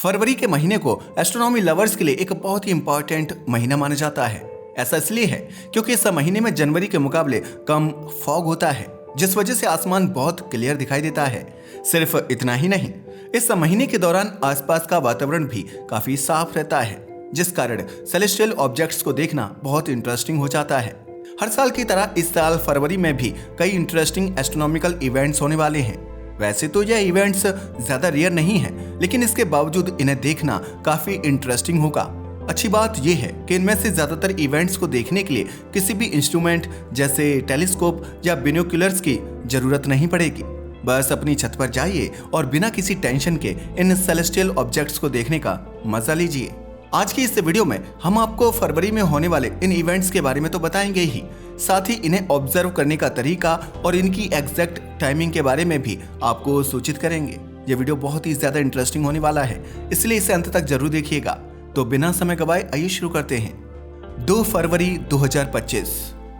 फरवरी के महीने को एस्ट्रोनॉमी लवर्स के लिए एक बहुत ही इंपॉर्टेंट महीना माना जाता है। ऐसा इसलिए है क्योंकि इस महीने में जनवरी के मुकाबले कम फॉग होता है, जिस वजह से आसमान बहुत क्लियर दिखाई देता है। सिर्फ इतना ही नहीं, इस महीने के दौरान आसपास का वातावरण भी काफी साफ रहता है, जिस कारण सेलेस्टियल ऑब्जेक्ट्स को देखना बहुत इंटरेस्टिंग हो जाता है। हर साल की तरह इस साल फरवरी में भी कई इंटरेस्टिंग एस्ट्रोनॉमिकल इवेंट्स होने वाले हैं। वैसे तो यह इवेंट्स ज्यादा रेयर नहीं है, लेकिन इसके बावजूद इन्हें देखना काफी इंटरेस्टिंग होगा। अच्छी बात यह है कि इनमें से ज्यादातर इवेंट्स को देखने के लिए किसी भी इंस्ट्रूमेंट जैसे टेलीस्कोप या बिनोक्यूलर्स की जरूरत नहीं पड़ेगी। बस अपनी छत पर जाइए और बिना किसी टेंशन के इन सेलेस्टियल ऑब्जेक्ट्स को देखने का मजा लीजिए। आज की इस वीडियो में हम आपको फरवरी में होने वाले इन इवेंट्स के बारे में तो बताएंगे ही, साथ ही इन्हें ऑब्जर्व करने का तरीका और इनकी एग्जैक्ट टाइमिंग के बारे में भी आपको सूचित करेंगे। ये वीडियो बहुत ही ज्यादा इंटरेस्टिंग होने वाला है, इसलिए इसे अंत तक जरूर देखिएगा। तो बिना समय गवाए आइए शुरू करते हैं। 2 फरवरी 2025,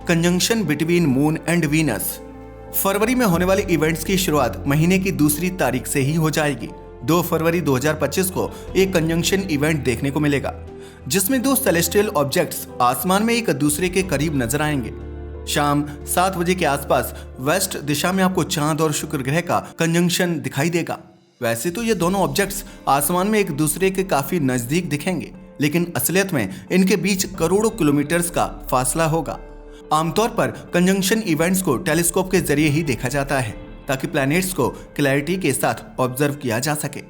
conjunction between moon and Venus. फरवरी में होने वाले इवेंट्स की शुरुआत महीने की 2 तारीख से ही हो जाएगी। 2 फरवरी 2025 को एक कंजंक्शन इवेंट देखने को मिलेगा, जिसमें 2 सेलेस्टियल ऑब्जेक्ट्स आसमान में एक दूसरे के करीब नजर आएंगे। शाम 7 बजे के आसपास वेस्ट दिशा में आपको चांद और शुक्र ग्रह का कंजंक्शन दिखाई देगा। वैसे तो ये दोनों ऑब्जेक्ट्स आसमान में एक दूसरे के काफी नजदीक दिखेंगे, लेकिन असलियत में इनके बीच करोड़ों किलोमीटर्स का फासला होगा। आमतौर पर कंजंक्शन इवेंट्स को टेलीस्कोप के जरिए ही देखा जाता है, ताकि प्लैनेट्स को क्लैरिटी के साथ ऑब्जर्व किया जा सके।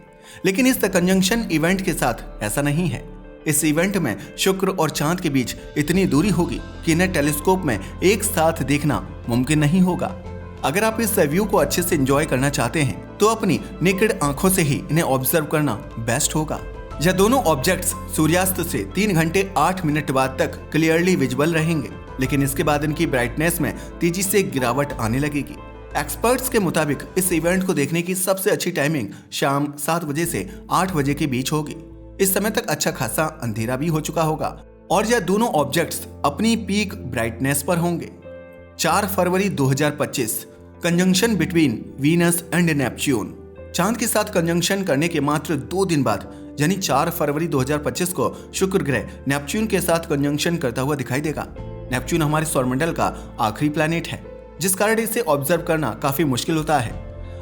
लेकिन इस कंजंक्शन इवेंट के साथ ऐसा नहीं है। इस इवेंट में शुक्र और चांद के बीच इतनी दूरी होगी कि इन्हें टेलीस्कोप में एक साथ देखना मुमकिन नहीं होगा। अगर आप इस व्यू को अच्छे से एंजॉय करना चाहते हैं तो अपनी नेकेड आंखों से ही इन्हें ऑब्जर्व करना बेस्ट होगा। यह दोनों ऑब्जेक्ट्स सूर्यास्त से 3 घंटे 8 मिनट बाद तक क्लियरली विजिबल रहेंगे, लेकिन इसके बाद इनकी ब्राइटनेस में तेजी से गिरावट आने लगेगी। एक्सपर्ट्स के मुताबिक इस इवेंट को देखने की सबसे अच्छी टाइमिंग शाम 7 बजे से 8 बजे के बीच होगी। इस समय तक अच्छा खासा अंधेरा भी हो चुका होगा और यह दोनों ऑब्जेक्ट्स अपनी पीक ब्राइटनेस पर होंगे। 4 फरवरी 2025, conjunction between Venus and Neptune. चांद के साथ कंजंक्शन करने के मात्र 2 दिन बाद यानी 4 फरवरी 2025 को शुक्र ग्रह नेपच्यून के साथ कंजंक्शन करता हुआ दिखाई देगा। नेपच्यून हमारे सौरमंडल का आखिरी प्लैनेट है, जिस कारण इसे ऑब्जर्व करना काफी मुश्किल होता है।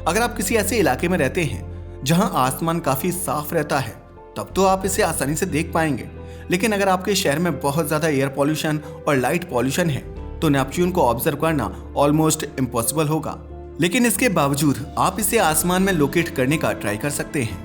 अगर आप किसी ऐसे इलाके में रहते हैं जहां आसमान काफी साफ रहता है, तब तो आप इसे आसानी से देख पाएंगे। लेकिन अगर आपके शहर में बहुत ज्यादा एयर पॉल्यूशन और लाइट पॉल्यूशन है, तो नेपच्यून को ऑब्जर्व करना ऑलमोस्ट इम्पॉसिबल होगा। लेकिन इसके बावजूद आप इसे आसमान में लोकेट करने का ट्राई कर सकते हैं।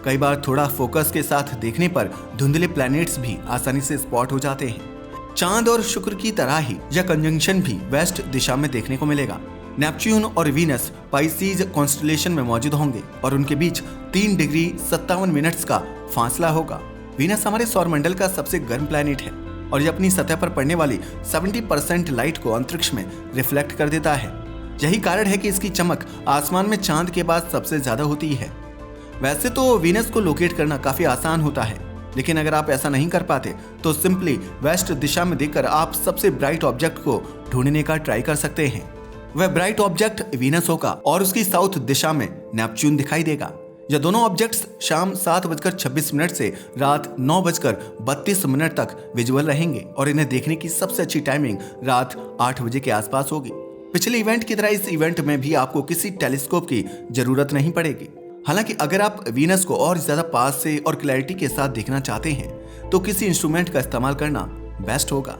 कई बार थोड़ा फोकस के साथ देखने पर धुंधले प्लैनेट्स भी आसानी से स्पॉट हो जाते हैं। चांद और शुक्र की तरह ही यह कंजंक्शन भी वेस्ट दिशा में देखने को मिलेगा। नेपच्यून और वीनस पाइसीज कॉन्स्टेलेशन में मौजूद होंगे और उनके बीच 3 डिग्री 57 मिनट्स का फासला होगा। वीनस हमारे सौरमंडल का सबसे गर्म प्लैनेट है और यह अपनी सतह पर पड़ने वाली 70% लाइट को अंतरिक्ष में रिफ्लेक्ट कर देता है। यही कारण है कि इसकी चमक आसमान में चांद के बाद सबसे ज्यादा होती है। वैसे तो वीनस को लोकेट करना काफी आसान होता है, लेकिन अगर आप ऐसा नहीं कर पाते तो सिंपली वेस्ट दिशा में देखकर आप सबसे ब्राइट ऑब्जेक्ट को ढूंढने का ट्राई कर सकते हैं। वह ब्राइट ऑब्जेक्ट वीनस होगा और उसकी साउथ दिशा में नेपच्यून दिखाई देगा। यह दोनों ऑब्जेक्ट्स शाम 7:26 से रात 9:32 तक विजुअल रहेंगे और इन्हें देखने की सबसे अच्छी टाइमिंग रात 8 बजे के आसपास होगी। पिछले इवेंट की तरह इस इवेंट में भी आपको किसी टेलीस्कोप की जरूरत नहीं पड़ेगी। हालांकि अगर आप वीनस को और ज्यादा पास से और क्लैरिटी के साथ देखना चाहते हैं तो किसी इंस्ट्रूमेंट का इस्तेमाल करना बेस्ट होगा।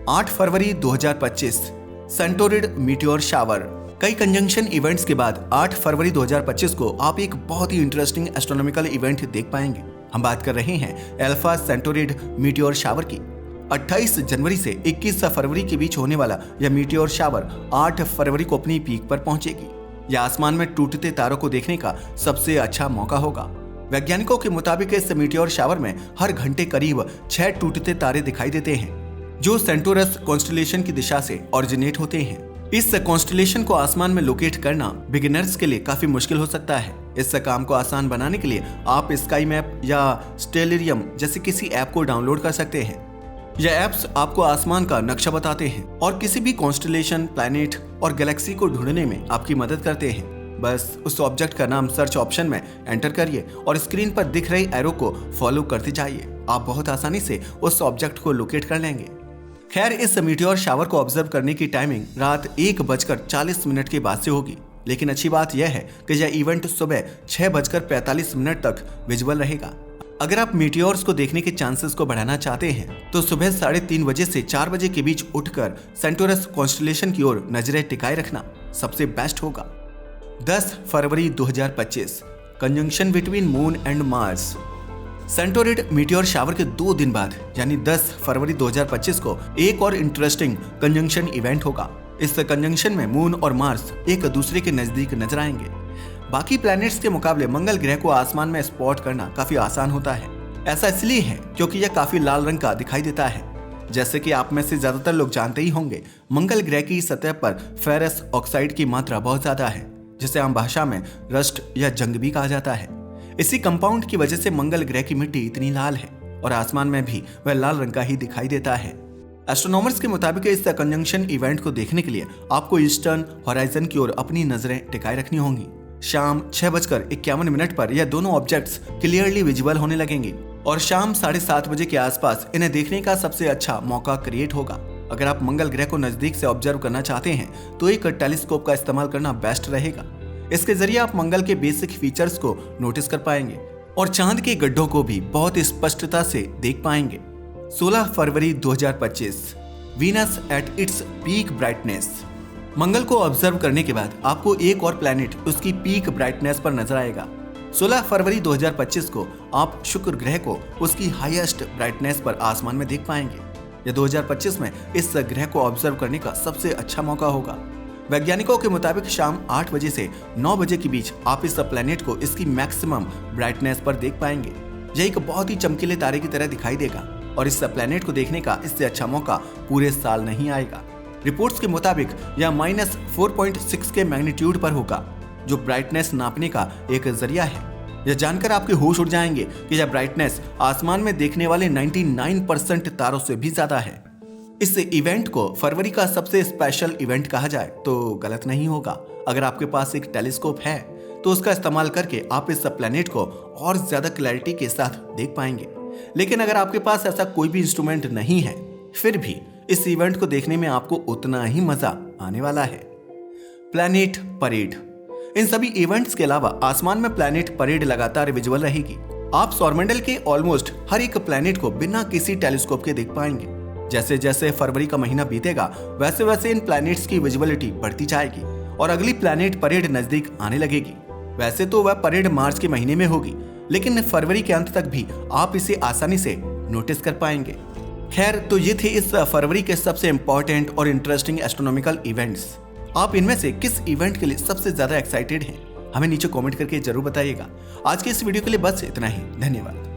8 फरवरी 2025, सेंटोरिड मीटियोर शावर। कई कंजंक्शन इवेंट्स के बाद 8 फरवरी 2025 को आप एक बहुत ही इंटरेस्टिंग एस्ट्रोनॉमिकल इवेंट देख पाएंगे। हम बात कर रहे हैं अल्फा सेंटोरिड मीटियोर शावर की। 28 जनवरी से 21 फरवरी के बीच होने वाला यह मीटियोर शावर 8 फरवरी को अपनी पीक पर पहुंचेगी। यह आसमान में टूटते तारों को देखने का सबसे अच्छा मौका होगा। वैज्ञानिकों के मुताबिक इस मीटियोर शावर में हर घंटे करीब 6 टूटते तारे दिखाई देते हैं, जो सेंटोरस कॉन्स्टेलेशन की दिशा से ऑरिजिनेट होते हैं। इस कॉन्स्टेलेशन को आसमान में लोकेट करना बिगिनर्स के लिए काफी मुश्किल हो सकता है। इस काम को आसान बनाने के लिए आप स्काई मैप या स्टेलेरियम जैसे किसी ऐप को डाउनलोड कर सकते हैं। यह ऐप्स आपको आसमान का नक्शा बताते हैं और किसी भी कॉन्स्टेलेशन, प्लैनेट और गैलेक्सी को ढूंढने में आपकी मदद करते हैं। बस उस ऑब्जेक्ट का नाम सर्च ऑप्शन में एंटर करिए और स्क्रीन पर दिख रही एरो को फॉलो करते जाइए। आप बहुत आसानी से उस ऑब्जेक्ट को लोकेट कर लेंगे। खैर, इस मीटियोर शावर को ऑब्जर्व करने की टाइमिंग रात 1:40 के बाद से होगी, लेकिन अच्छी बात यह है कि यह इवेंट सुबह 6:45 तक विजुअल रहेगा। अगर आप मीटियोर्स को देखने के चांसेस को बढ़ाना चाहते हैं तो सुबह 3:30 बजे से 4 बजे के बीच उठकर सेंटोरस कॉन्स्टेलेशन की ओर नजरें टिकाए रखना सबसे बेस्ट होगा। 10 फरवरी 2025 conjunction between moon and Mars. Centaurid meteor shower के 2 दिन बाद यानी 10 फरवरी 2025 को एक और इंटरेस्टिंग कंजंक्शन इवेंट होगा। इस कंजंक्शन में मून और मार्स एक दूसरे के नजदीक नजर आएंगे। बाकी प्लैनेट्स के मुकाबले मंगल ग्रह को आसमान में स्पॉट करना काफी आसान होता है। ऐसा इसलिए है क्योंकि यह काफी लाल रंग का दिखाई देता है। जैसे कि आप में से ज्यादातर लोग जानते ही होंगे, मंगल ग्रह की सतह पर फेरस ऑक्साइड की मात्रा बहुत ज्यादा है, जिसे आम भाषा में रस्ट या जंग भी कहा जाता है। इसी कंपाउंड की वजह से मंगल ग्रह की मिट्टी इतनी लाल है और आसमान में भी वह लाल रंग का ही दिखाई देता है। एस्ट्रोनॉमर्स के मुताबिक इस कंजंक्शन इवेंट को देखने के लिए आपको ईस्टर्न होराइजन की ओर अपनी नजरें टिकाए रखनी होंगी। शाम 6:51 पर यह दोनों ऑब्जेक्ट्स क्लियरली विजिबल होने लगेंगे और शाम 7:30 बजे के आसपास इन्हें देखने का सबसे अच्छा मौका क्रिएट होगा। अगर आप मंगल ग्रह को नजदीक से ऑब्जर्व करना चाहते हैं तो एक टेलीस्कोप का इस्तेमाल करना बेस्ट रहेगा। इसके जरिए आप मंगल के बेसिक फीचर्स को नोटिस कर पाएंगे और चांद के गड्ढों को भी बहुत स्पष्टता से देख पाएंगे। 16 फरवरी 2025 Venus at its peak brightness. मंगल को ऑब्जर्व करने के बाद आपको एक और प्लैनेट उसकी पीक ब्राइटनेस पर नजर आएगा। 16 फरवरी 2025 को आप शुक्र ग्रह को उसकी हाईएस्ट ब्राइटनेस पर आसमान में देख पाएंगे। यह 2025 में इस ग्रह को ऑब्जर्व करने का सबसे अच्छा मौका होगा। वैज्ञानिकों के मुताबिक शाम 8 बजे से 9 बजे के बीच आप इस प्लैनेट को इसकी मैक्सिमम ब्राइटनेस पर देख पाएंगे। यह एक बहुत ही चमकीले तारे की तरह दिखाई देगा और इस प्लैनेट को देखने का इससे अच्छा मौका पूरे साल नहीं आएगा। रिपोर्ट्स के मुताबिक यह -4.6 के मैग्नीट्यूड पर होगा, जो ब्राइटनेस नापने का एक जरिया है। यह जानकर आपके होश उड़ जाएंगे कि यह ब्राइटनेस आसमान में देखने वाले 99% तारों से भी ज्यादा है। इस इवेंट को फरवरी का सबसे स्पेशल इवेंट कहा जाए तो गलत नहीं होगा। अगर आपके पास एक टेलीस्कोप है तो उसका इस्तेमाल करके आप इस प्लैनेट को और ज्यादा क्लैरिटी के साथ देख पाएंगे। लेकिन अगर आपके पास ऐसा कोई भी इंस्ट्रूमेंट नहीं है, फिर भी इस इवेंट को देखने में आपको उतना ही मजा आने वाला है। Planet parade. इन सभी इवेंट्स के अलावा आसमान में प्लैनेट परेड लगातार विजुअल रहेगी। आप सौरमंडल के ऑलमोस्ट हर एक प्लैनेट को बिना किसी टेलीस्कोप के देख पाएंगे। जैसे जैसे फरवरी का महीना बीतेगा वैसे वैसे इन प्लैनेट्स की विजिबिलिटी बढ़ती जाएगी और अगली प्लैनेट परेड नजदीक आने लगेगी। वैसे तो वह परेड मार्च के महीने में होगी, लेकिन फरवरी के अंत तक भी आप इसे आसानी से नोटिस कर पाएंगे। खैर, तो ये थे इस फरवरी के सबसे इंपॉर्टेंट और इंटरेस्टिंग एस्ट्रोनॉमिकल इवेंट्स। आप इनमें से किस इवेंट के लिए सबसे ज्यादा एक्साइटेड हैं? हमें नीचे कमेंट करके जरूर बताइएगा। आज के इस वीडियो के लिए बस इतना ही। धन्यवाद।